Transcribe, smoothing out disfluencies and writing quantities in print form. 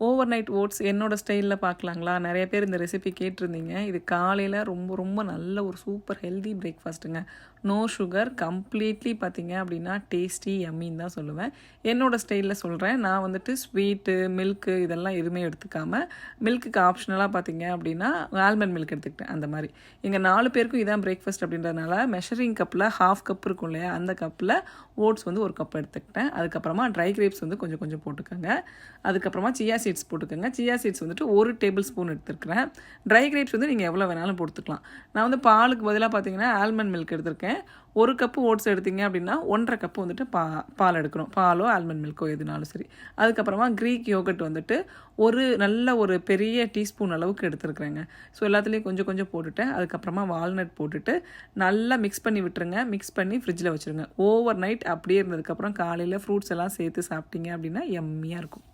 Over night oats என்னோடய ஸ்டைலில் பார்க்கலாங்களா? நிறைய பேர் இந்த ரெசிபி கேட்டிருந்தீங்க. இது காலையில் ரொம்ப ரொம்ப நல்ல ஒரு சூப்பர் ஹெல்தி பிரேக்ஃபாஸ்ட்டுங்க. நோ சுகர், கம்ப்ளீட்லி பார்த்தீங்க அப்படின்னா டேஸ்டி யம்மின்னு தான் சொல்லுவேன். என்னோடய ஸ்டைலில் சொல்கிறேன். நான் வந்துட்டு ஸ்வீட்டு, மில்க்கு இதெல்லாம் எதுவுமே எடுத்துக்காமல், மில்க்குக்கு ஆப்ஷனலாக பார்த்தீங்க அப்படின்னா ஆல்மண்ட் மில்க் எடுத்துக்கிட்டேன். அந்த மாதிரி எங்கள் 4 பேருக்கும் இதான் பிரேக்ஃபாஸ்ட் அப்படின்றதுனால மெஷரிங் கப்பில் 1/2 கப் இருக்கும் இல்லையா, அந்த கப்பில் ஓட்ஸ் வந்து 1 கப் எடுத்துக்கிட்டேன். அதுக்கப்புறமா ட்ரை கிரேப்ஸ் வந்து கொஞ்சம் கொஞ்சம் போட்டுக்கோங்க. அதுக்கப்புறமா சியா சீட்ஸ் போட்டுக்கோங்க. சியா சீட்ஸ் வந்துட்டு 1 டேபிள் ஸ்பூன் எடுத்துருக்கிறேன். ட்ரை கிரேப்ஸ் வந்து நீங்கள் எவ்வளோ வேணாலும் போட்டுக்கலாம். நான் வந்து பாலுக்கு பதிலாக பார்த்தீங்கன்னா ஆல்மண்ட் மில்க் எடுத்திருக்கேன். 1 கப்பு ஓட்ஸ் எடுத்தீங்க அப்படின்னா 1.5 கப்பு வந்துட்டு பால் எடுக்கணும். பாலோ ஆல்மண்ட் மில்க்கோ எதுனாலும் சரி. அதுக்கப்புறமா க்ரீக் யோகட் வந்துட்டு நல்ல ஒரு பெரிய டீஸ்பூன் அளவுக்கு எடுத்துருக்குறேங்க. ஸோ எல்லாத்துலேயும் கொஞ்சம் கொஞ்சம் போட்டுட்டேன். அதுக்கப்புறமா வால்நட் போட்டுட்டு நல்லா மிக்ஸ் பண்ணி விட்டுருங்க. மிக்ஸ் பண்ணி ஃப்ரிட்ஜில் வச்சுருங்க. ஓவர் நைட் அப்படியே இருந்ததுக்கப்புறம் காலையில் ஃப்ரூட்ஸ் எல்லாம் சேர்த்து சாப்பிட்டீங்க அப்படின்னா எம்மியாக இருக்கும்.